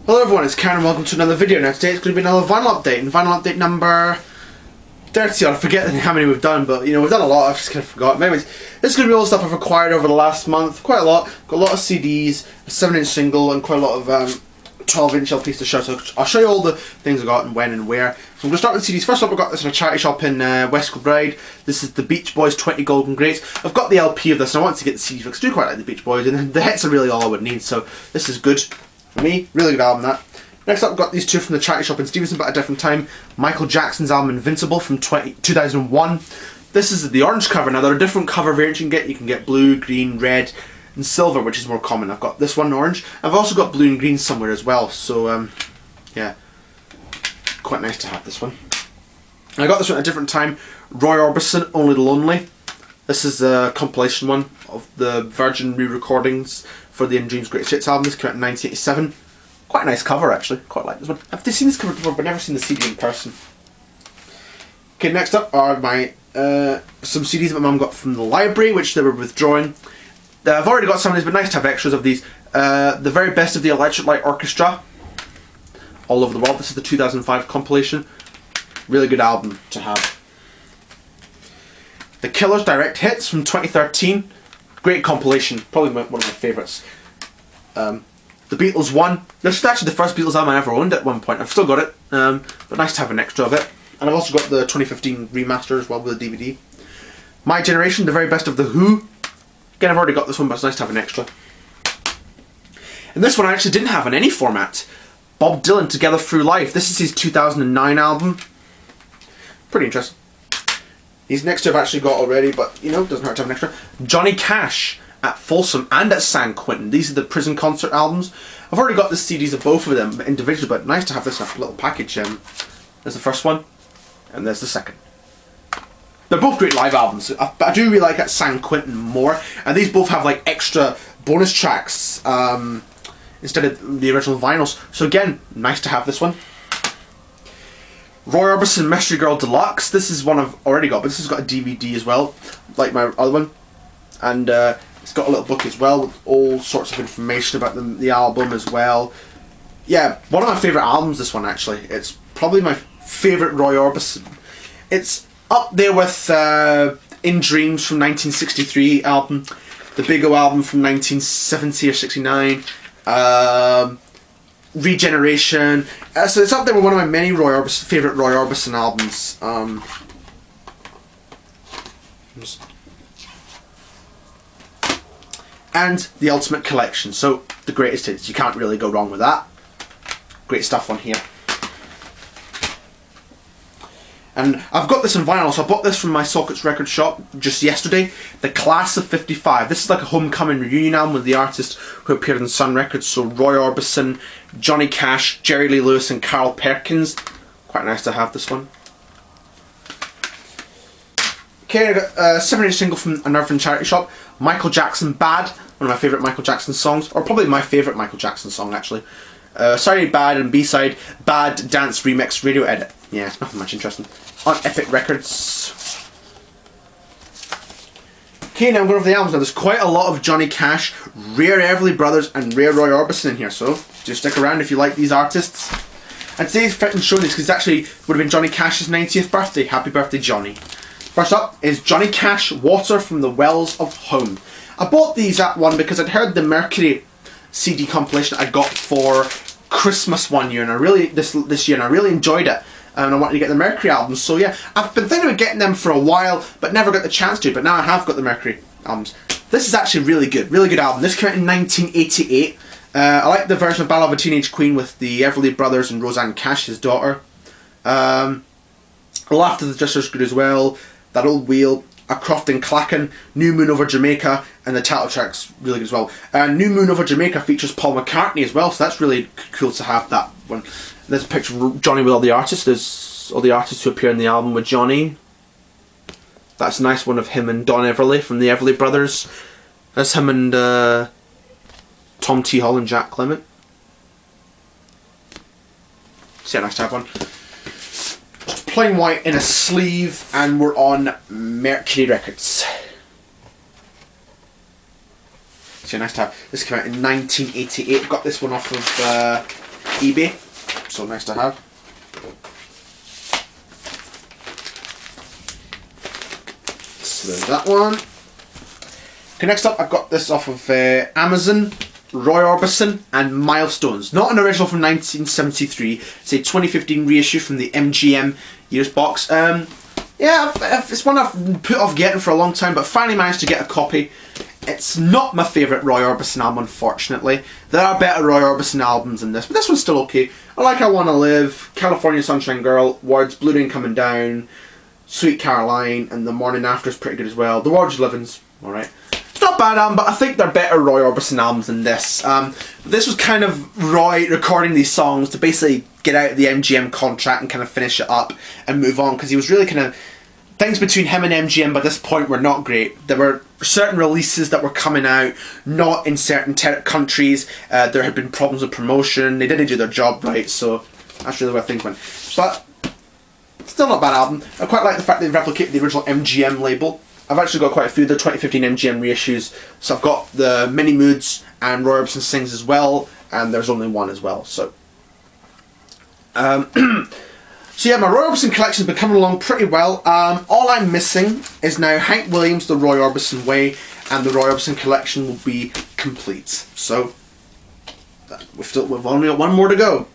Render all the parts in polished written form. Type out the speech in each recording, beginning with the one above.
Hello everyone, it's Karen and welcome to another video. Now today it's going to be another vinyl update, and vinyl update number 30. I forget how many we've done, but you know, we've done a lot, I've just kind of forgotten. But anyways, this is going to be all the stuff I've acquired over the last month, quite a lot. Got a lot of CDs, a 7-inch single, and quite a lot of 12-inch LPs to show. So I'll show you all the things I got and when and where. So I'm going to start with CDs. First up, I got this in a charity shop in West Kilbride. This is the Beach Boys 20 Golden Greats. I've got the LP of this and I want to get the CD because I do quite like the Beach Boys, and the hits are really all I would need, so this is good for me. Really good album, that. Next up, I've got these two from the charity shop in Stevenson, but at a different time. Michael Jackson's album Invincible from 2001. This is the orange cover. Now there are different cover variants you can get. You can get blue, green, red and silver, which is more common. I've got this one orange. I've also got blue and green somewhere as well, so yeah, quite nice to have this one. I got this one at a different time. Roy Orbison, Only the Lonely. This is a compilation one of the Virgin re-recordings for the In Dreams Greatest Hits album. This came out in 1987. Quite a nice cover actually, quite like this one. I've seen this cover before but never seen the CD in person. Okay, next up are my some CDs that my mum got from the library, which they were withdrawing. I've already got some of these, but nice to have extras of these. The Very Best of the Electric Light Orchestra, All Over the World. This is the 2005 compilation. Really good album to have. The Killers Direct Hits from 2013. Great compilation, probably one of my favourites. The Beatles 1. This is actually the first Beatles album I ever owned at one point. I've still got it, but nice to have an extra of it. And I've also got the 2015 remaster as well with the DVD. My Generation, The Very Best of The Who. Again, I've already got this one, but it's nice to have an extra. And this one I actually didn't have in any format. Bob Dylan, Together Through Life. This is his 2009 album. Pretty interesting. These next two I've actually got already, but you know, it doesn't hurt to have an extra. Johnny Cash at Folsom and at San Quentin. These are the prison concert albums. I've already got the CDs of both of them individually, but nice to have this in a little package. There's the first one, and there's the second. They're both great live albums. I do really like at San Quentin more, and these both have like extra bonus tracks instead of the original vinyls. So again, nice to have this one. Roy Orbison Mystery Girl Deluxe. This is one I've already got, but this has got a DVD as well, like my other one, and it's got a little book as well with all sorts of information about the album as well. Yeah, one of my favourite albums, this one actually. It's probably my favourite Roy Orbison. It's up there with In Dreams from 1963 album, the Big O album from 1970 or 69, Regeneration. So it's up there with one of my many favourite Roy Orbison albums. And the Ultimate Collection, so the greatest hits. You can't really go wrong with that. Great stuff on here. And I've got this in vinyl, so I bought this from my Sockets record shop just yesterday. The Class of 55. This is like a homecoming reunion album with the artists who appeared on Sun Records. So Roy Orbison, Johnny Cash, Jerry Lee Lewis and Carl Perkins. Quite nice to have this one. Okay, I got a 7-inch single from another from charity shop. Michael Jackson Bad. One of my favourite Michael Jackson songs. Or probably my favourite Michael Jackson song actually. Sorry Bad and B-side. Bad Dance Remix Radio Edit. Yeah, it's nothing much interesting. On Epic Records. Okay, now I'm going over the albums. Now there's quite a lot of Johnny Cash, Rare Everly Brothers and Rare Roy Orbison in here, so just stick around if you like these artists. And today's fitting showing this because actually would have been Johnny Cash's 90th birthday. Happy birthday, Johnny. First up is Johnny Cash, Water from the Wells of Home. I bought these at one because I'd heard the Mercury CD compilation I got for Christmas one year, and I really this year, and I really enjoyed it. And I wanted to get the Mercury albums, so yeah, I've been thinking of getting them for a while, but never got the chance to. But now I have got the Mercury albums. This is actually really good album. This came out in 1988. I like the version of Ballad of a Teenage Queen with the Everly Brothers and Roseanne Cash, his daughter. Laughter is just as good as well. That Old Wheel, A Croft in Clachan, New Moon Over Jamaica, and the title track's really good as well. New Moon Over Jamaica features Paul McCartney as well, so that's really cool to have that one. There's a picture of Johnny with all the artists. There's all the artists who appear in the album with Johnny. That's a nice one of him and Don Everly from the Everly Brothers. That's him and Tom T. Hall and Jack Clement. So yeah, nice to have one. Plain white in a sleeve, and we're on Mercury Records. So nice to have. This came out in 1988. Got this one off of eBay, so nice to have. So there's that one. Okay, next up I've got this off of Amazon, Roy Orbison and Milestones. Not an original from 1973, it's a 2015 reissue from the MGM used box. Yeah, it's one I've put off getting for a long time, but finally managed to get a copy. It's not my favourite Roy Orbison album, unfortunately. There are better Roy Orbison albums than this, but this one's still okay. I like I Wanna Live, California Sunshine Girl, Words, Blue Rain Coming Down, Sweet Caroline, and The Morning After is pretty good as well. The Words You Livin's alright. It's not a bad album, but I think they're better Roy Orbison albums than this. This was kind of Roy recording these songs to basically get out of the MGM contract and kind of finish it up and move on, because he was really kind of... Things between him and MGM by this point were not great. There were certain releases that were coming out, not in certain countries. There had been problems with promotion. They didn't do their job right, so that's really where things went. But still not a bad album. I quite like the fact they replicated the original MGM label. I've actually got quite a few of the 2015 MGM reissues. So I've got the Mini Moods and Roy Orbison Sings as well, and there's only one as well. So so yeah, my Roy Orbison collection's been coming along pretty well. All I'm missing is now Hank Williams, The Roy Orbison Way, and the Roy Orbison collection will be complete. So we've only got one more to go.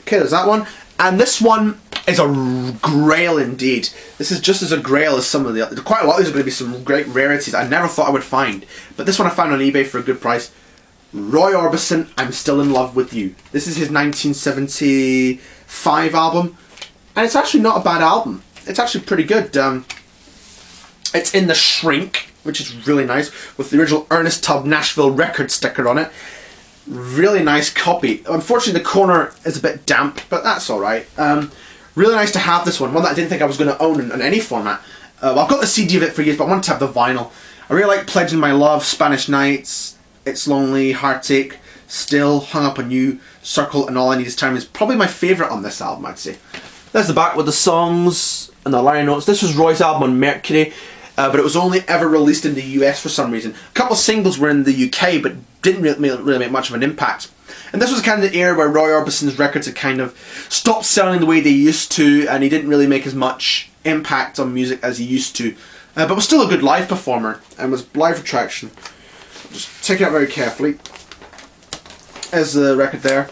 Okay, there's that one, and this one is a grail indeed. This is just as a grail as some of the others. Quite a lot of these are going to be some great rarities I never thought I would find, but this one I found on eBay for a good price. Roy Orbison, I'm Still in Love with You. This is his 1975 album, and it's actually not a bad album. It's actually pretty good. It's in the shrink, which is really nice, with the original Ernest Tubb Nashville record sticker on it. Really nice copy. Unfortunately, the corner is a bit damp, but that's alright. Really nice to have this one that I didn't think I was going to own in any format. Well, I've got the CD of it for years, but I wanted to have the vinyl. I really like Pledging My Love, Spanish Nights, It's Lonely, Heartache, Still, Hung Up on You, Circle, and All I Need Is Time is probably my favourite on this album, I'd say. There's the back with the songs and the liner notes. This was Roy's album on Mercury, but it was only ever released in the US for some reason. A couple of singles were in the UK, but didn't really make much of an impact. And this was kind of the era where Roy Orbison's records had kind of stopped selling the way they used to, and he didn't really make as much impact on music as he used to. But was still a good live performer, and was live attraction. Just take it out very carefully. There's the record there.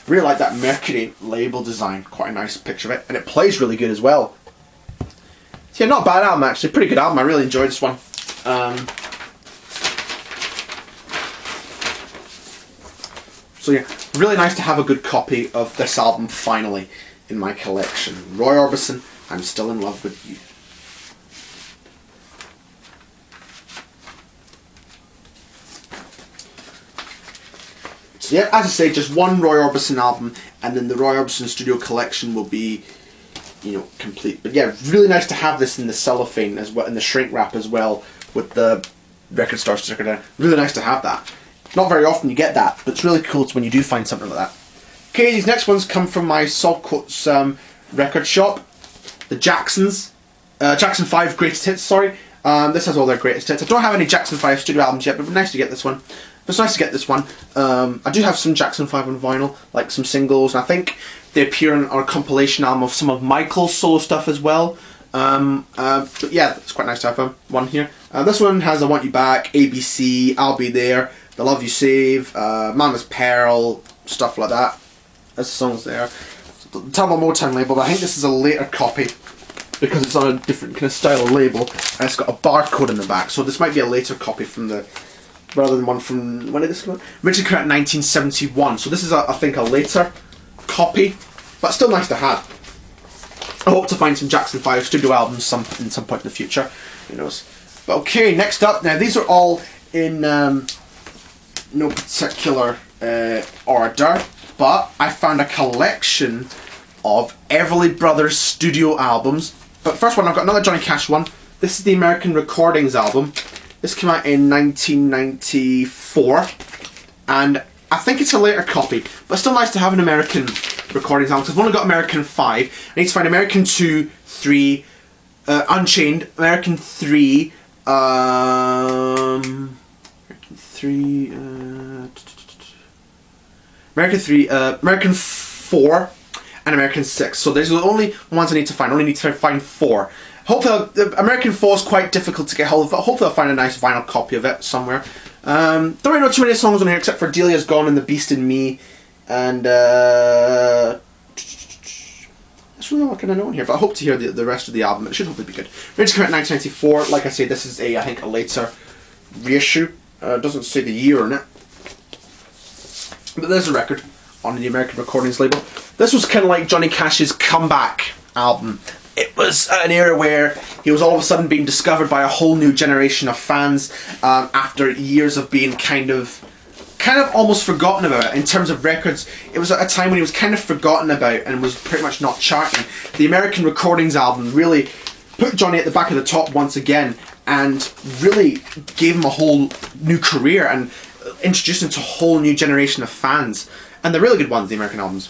Really like that Mercury label design. Quite a nice picture of it. And it plays really good as well. So yeah, not a bad album actually. Pretty good album. I really enjoyed this one. So yeah, really nice to have a good copy of this album finally in my collection. Roy Orbison, I'm Still in Love with You. So yeah, as I say, just one Roy Orbison album, and then the Roy Orbison Studio Collection will be, you know, complete. But yeah, really nice to have this in the cellophane as well, in the shrink wrap as well, with the record store sticker there. Really nice to have that. Not very often you get that, but it's really cool when you do find something like that. Okay, these next ones come from my Saltcoats record shop, the Jacksons, Jackson 5 Greatest Hits, sorry. This has all their greatest hits. I don't have any Jackson 5 studio albums yet, but it's nice to get this one. It's nice to get this one. I do have some Jackson 5 on vinyl, like some singles, and I think they appear on our compilation album of some of Michael's solo stuff as well. But yeah, it's quite nice to have one here. This one has I Want You Back, ABC, I'll Be There, The Love You Save, Mama's Pearl, stuff like that. There's songs there. The Tamil Motown label, but I think this is a later copy because it's on a different kind of style of label, and it's got a barcode in the back, so this might be a later copy from the... rather than one from... when did this come out? Originally came out in 1971, so this is, I think, a later copy, but still nice to have. I hope to find some Jackson 5 studio albums in some point in the future, who knows. But okay, next up, now these are all in no particular order, but I found a collection of Everly Brothers studio albums. But first one, I've got another Johnny Cash one. This is the American Recordings album. This came out in 1994, and I think it's a later copy, but still nice to have an American Recordings album, because I've only got American 5. I need to find American 2, 3, Unchained, American 3, American 3, American 3, American 4, and American 6. So these are the only ones I need to find. I only need to find 4. Hopefully, American 4 is quite difficult to get hold of, but hopefully I'll find a nice vinyl copy of it somewhere. Don't really know too many songs on here except for Delia's Gone and The Beast in Me, and that's really all I kind of know on here, but I hope to hear the rest of the album. It should hopefully be good. Records came out in 1994. Like I say, this is I think a later reissue. It doesn't say the year on it, but there's a record on the American Recordings label. This was kind of like Johnny Cash's comeback album. It was an era where he was all of a sudden being discovered by a whole new generation of fans after years of being kind of almost forgotten about. In terms of records, it was at a time when he was kind of forgotten about and was pretty much not charting. The American Recordings album really put Johnny at the back of the top once again and really gave him a whole new career and introduced him to a whole new generation of fans. And they're really good ones, the American albums.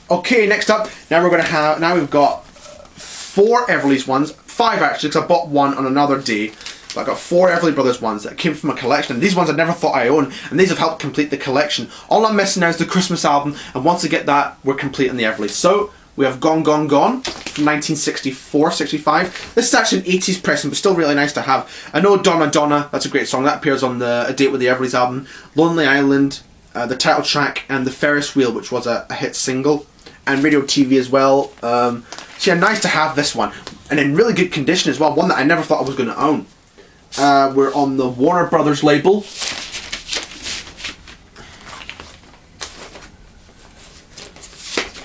Okay, next up, we've got 4 Everly's ones, 5 actually, because I bought one on another day. But I got 4 Everly Brothers ones that came from a collection. And these ones I never thought I owned, and these have helped complete the collection. All I'm missing now is the Christmas album, and once I get that, we're complete on the Everly. So we have Gone Gone Gone from 1964-65. This is actually an 80s pressing, but still really nice to have. I know Donna Donna, that's a great song. That appears on A Date with the Everly's album. Lonely Island, the title track, and the Ferris Wheel, which was a hit single, and Radio TV as well. So yeah, nice to have this one, and in really good condition as well. One that I never thought I was going to own. We're on the Warner Brothers label.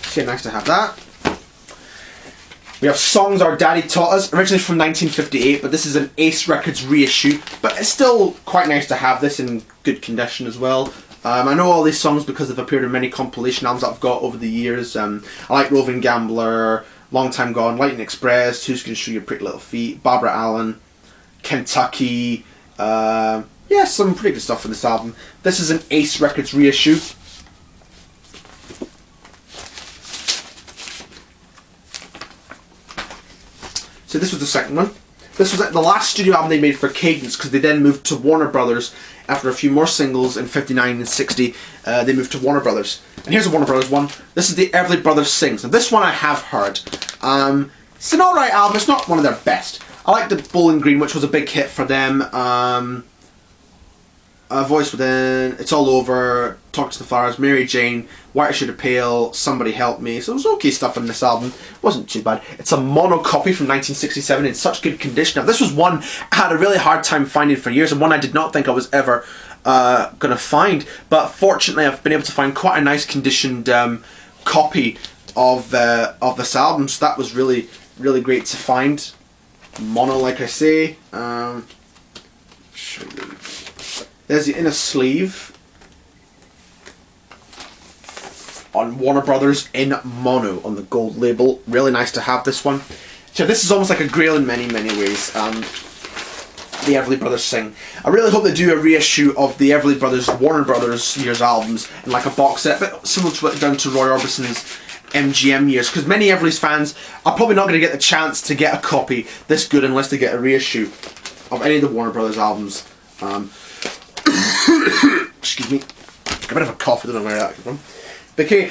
So yeah, nice to have that. We have Songs Our Daddy Taught Us, originally from 1958, but this is an Ace Records reissue. But it's still quite nice to have this in good condition as well. I know all these songs because they've appeared in many compilation albums that I've got over the years. I like Roving Gambler, Long Time Gone, Lightning Express, Who's Gonna Show Your Pretty Little Feet, Barbara Allen, Kentucky. Yeah, some pretty good stuff on this album. This is an Ace Records reissue. So this was the second one. This was the last studio album they made for Cadence, because they then moved to Warner Brothers after a few more singles in 59 and 60. They moved to Warner Brothers. And here's a Warner Brothers one. This is the Everly Brothers Sings. Now this one I have heard. It's an alright album. It's not one of their best. I like the Bowling Green, which was a big hit for them. Voice Within, It's All Over, Talk to the Flowers, Mary Jane, White Shade of Pale, Somebody Help Me. So it was okay stuff on this album. It wasn't too bad. It's a mono copy from 1967 in such good condition. Now this was one I had a really hard time finding for years, and one I did not think I was ever going to find. But fortunately I've been able to find quite a nice conditioned copy of this album. So that was really, really great to find. Mono, like I say. There's the inner sleeve on Warner Brothers in mono on the gold label. Really nice to have this one. So this is almost like a grail in many, many ways. The Everly Brothers Sing. I really hope they do a reissue of the Everly Brothers, Warner Brothers years albums in like a box set, but similar to what they've done to Roy Orbison's MGM years, because many Everly's fans are probably not going to get the chance to get a copy this good unless they get a reissue of any of the Warner Brothers albums. Excuse me, a bit of a cough, I don't know where that came from. But okay,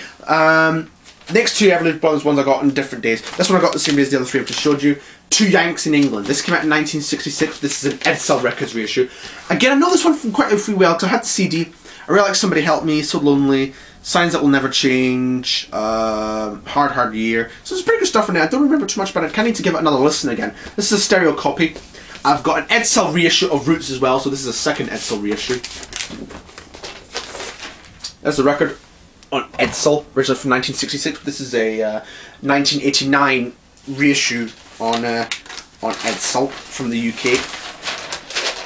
next 2 Everly Brothers ones I got on different days. This one I got the same day as the other 3 I've just showed you. 2 Yanks in England. This came out in 1966. This is an Edsel Records reissue. Again, I know this one from quite a few well, because I had the CD. I really like Somebody Help Me, So Lonely, Signs That Will Never Change, Hard Hard Year. So there's pretty good stuff in there. I don't remember too much, but I kind of need to give it another listen again. This is a stereo copy. I've got an Edsel reissue of Roots as well, so this is a second Edsel reissue. There's the record on Edsel, originally from 1966. This is a 1989 reissue on Edsel from the UK.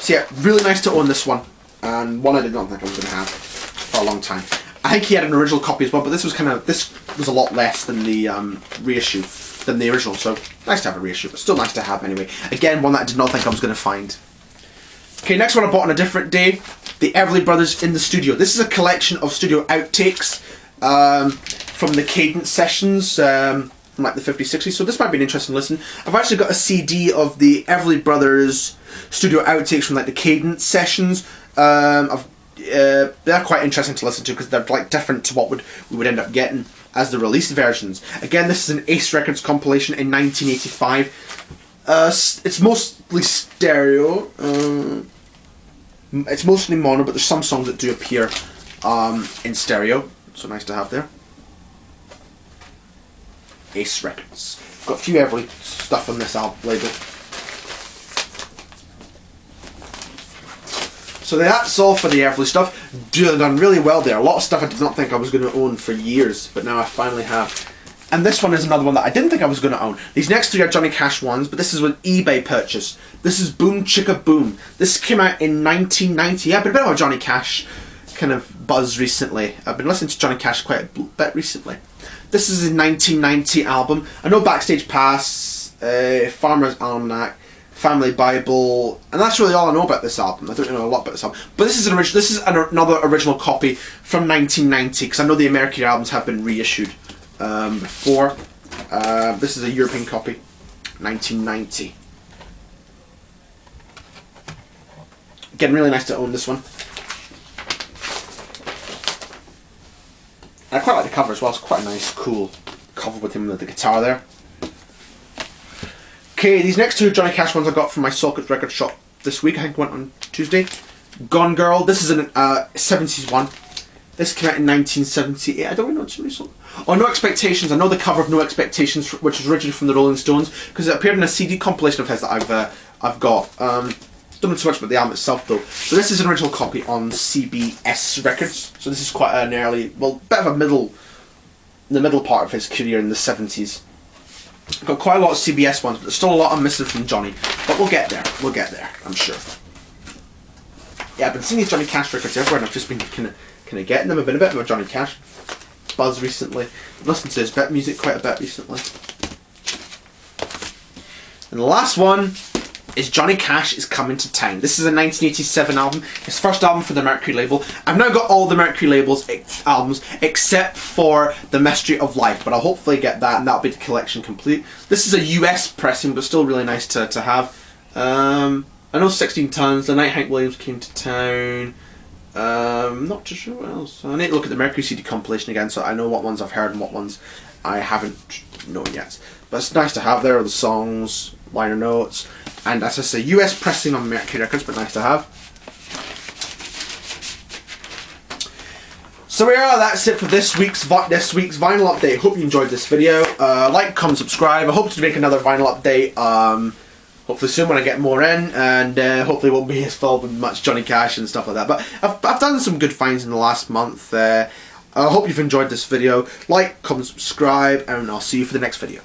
So yeah, really nice to own this one, and one I did not think I was going to have for a long time. I think he had an original copy as well, but this was a lot less than the reissue, than the original, so nice to have a reissue, but still nice to have anyway. Again, one that I did not think I was going to find. Okay, next one I bought on a different day, the Everly Brothers in the Studio. This is a collection of studio outtakes from the Cadence sessions from like the 50s, 60s, so this might be an interesting listen. I've actually got a CD of the Everly Brothers studio outtakes from like the Cadence sessions. I've they're quite interesting to listen to because they're like different to what we would end up getting as the released versions. Again, this is an Ace Records compilation in 1985. It's mostly stereo. It's mostly mono, but there's some songs that do appear in stereo. So nice to have there. Ace Records. Got a few Everly stuff on this album label. So that's all for the Everly stuff. Done really well there. A lot of stuff I did not think I was going to own for years, but now I finally have. And this one is another one that I didn't think I was going to own. These next three are Johnny Cash ones, but this is an eBay purchase. This is Boom Chicka Boom. This came out in 1990. Yeah, I've been a bit of a Johnny Cash kind of buzz recently. I've been listening to Johnny Cash quite a bit recently. This is a 1990 album. I know Backstage Pass, Farmer's Almanac, Family Bible, and that's really all I know about this album. I don't know a lot about this album, but this is an original. This is another original copy from 1990 because I know the American albums have been reissued before. This is a European copy, 1990. Again, really nice to own this one. And I quite like the cover as well. It's quite a nice, cool cover with him with the guitar there. Okay, these next two Johnny Cash ones I got from my Sockets record shop this week. I think went on Tuesday. Gone Girl. This is an 70s one. This came out in 1978. I don't really know too many songs. Oh, No Expectations. I know the cover of No Expectations, which was originally from the Rolling Stones, because it appeared in a CD compilation of his that I've got. Don't know too much about the album itself though. So this is an original copy on CBS Records. So this is quite an early, well, bit of a the middle part of his career in the 70s. Got quite a lot of CBS ones, but there's still a lot I'm missing from Johnny. But we'll get there. We'll get there, I'm sure. Yeah, I've been seeing these Johnny Cash records everywhere, and I've just been kind of getting them. I've been a bit of a Johnny Cash buzz recently. I've listened to his bit music quite a bit recently. And the last one is Johnny Cash Is Coming to Town. This is a 1987 album. His first album for the Mercury label. I've now got all the Mercury labels albums except for The Mystery of Life, but I'll hopefully get that and that'll be the collection complete. This is a US pressing, but still really nice to have. I know 16 Tons, The Night Hank Williams Came to Town. Not too sure what else. I need to look at the Mercury CD compilation again so I know what ones I've heard and what ones I haven't known yet. But it's nice to have there, the songs, liner notes. And as I say, US pressing on Mercury Records, but nice to have. So yeah, that's it for this week's vinyl update. Hope you enjoyed this video. Like, comment, subscribe. I hope to make another vinyl update hopefully soon when I get more in, and hopefully it won't be as full with much Johnny Cash and stuff like that. But I've done some good finds in the last month. I hope you've enjoyed this video. Like, comment, subscribe, and I'll see you for the next video.